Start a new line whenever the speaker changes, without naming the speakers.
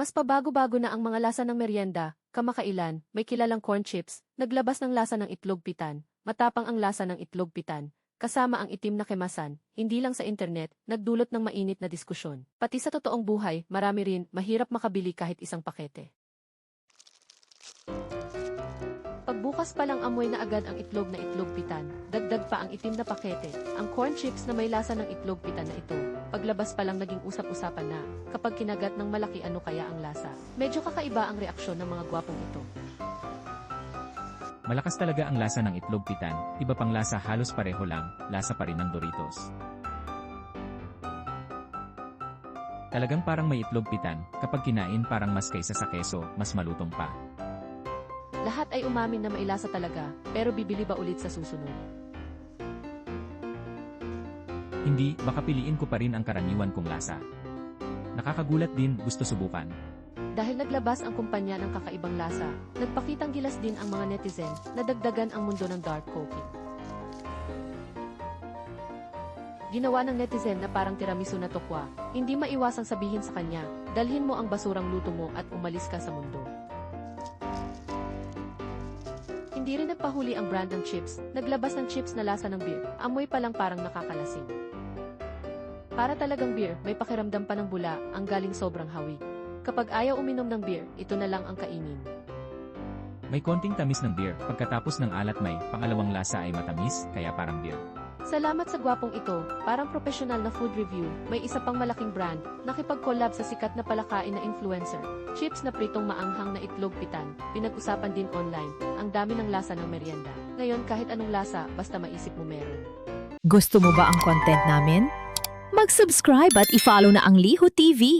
Mas pabago-bago na ang mga lasa ng merienda, kamakailan, may kilalang corn chips, naglabas ng lasa ng itlog pitan, matapang ang lasa ng itlog pitan, kasama ang itim na kemasan, hindi lang sa internet, nagdulot ng mainit na diskusyon. Pati sa totoong buhay, marami rin, mahirap makabili kahit isang pakete. Pagbukas pa lang amoy na agad ang itlog na itlog pitan, dagdag pa ang itim na pakete, ang corn chips na may lasa ng itlog pitan na ito. Paglabas pa lang naging usap-usapan na, kapag kinagat ng malaki ano kaya ang lasa. Medyo kakaiba ang reaksyon ng mga gwapong ito.
Malakas talaga ang lasa ng itlog pitan, iba pang lasa halos pareho lang, lasa pa rin ng Doritos. Talagang parang may itlog pitan, kapag kinain parang mas kaysa sa keso, mas malutong pa.
Lahat ay umamin na may lasa talaga, pero bibili ba ulit sa susunod?
Hindi, baka piliin ko pa rin ang karaniwan kong lasa. Nakakagulat din, gusto subukan.
Dahil naglabas ang kumpanya ng kakaibang lasa, nagpakitang gilas din ang mga netizen na dagdagan ang mundo ng dark cooking. Ginawa ng netizen na parang tiramisu na tokwa, hindi maiwasang sabihin sa kanya, dalhin mo ang basurang luto mo at umalis ka sa mundo. Hindi rin nagpahuli ang brand ng chips, naglabas ng chips na lasa ng beer, amoy pa lang parang nakakalasing. Para talagang beer, may pakiramdam pa ng bula, ang galing sobrang hawig. Kapag ayaw uminom ng beer, ito na lang ang kainin.
May konting tamis ng beer, pagkatapos ng alat may pangalawang lasa ay matamis, kaya parang beer.
Salamat sa gwapong ito, parang professional na food review, may isa pang malaking brand, nakipag-collab sa sikat na palakain na influencer. Chips na pritong maanghang na itlog pitan, pinag-usapan din online, ang dami ng lasa ng merienda. Ngayon kahit anong lasa, basta maisip mo meron.
Gusto mo ba ang content namin? Mag-subscribe at i-follow na ang Liho TV.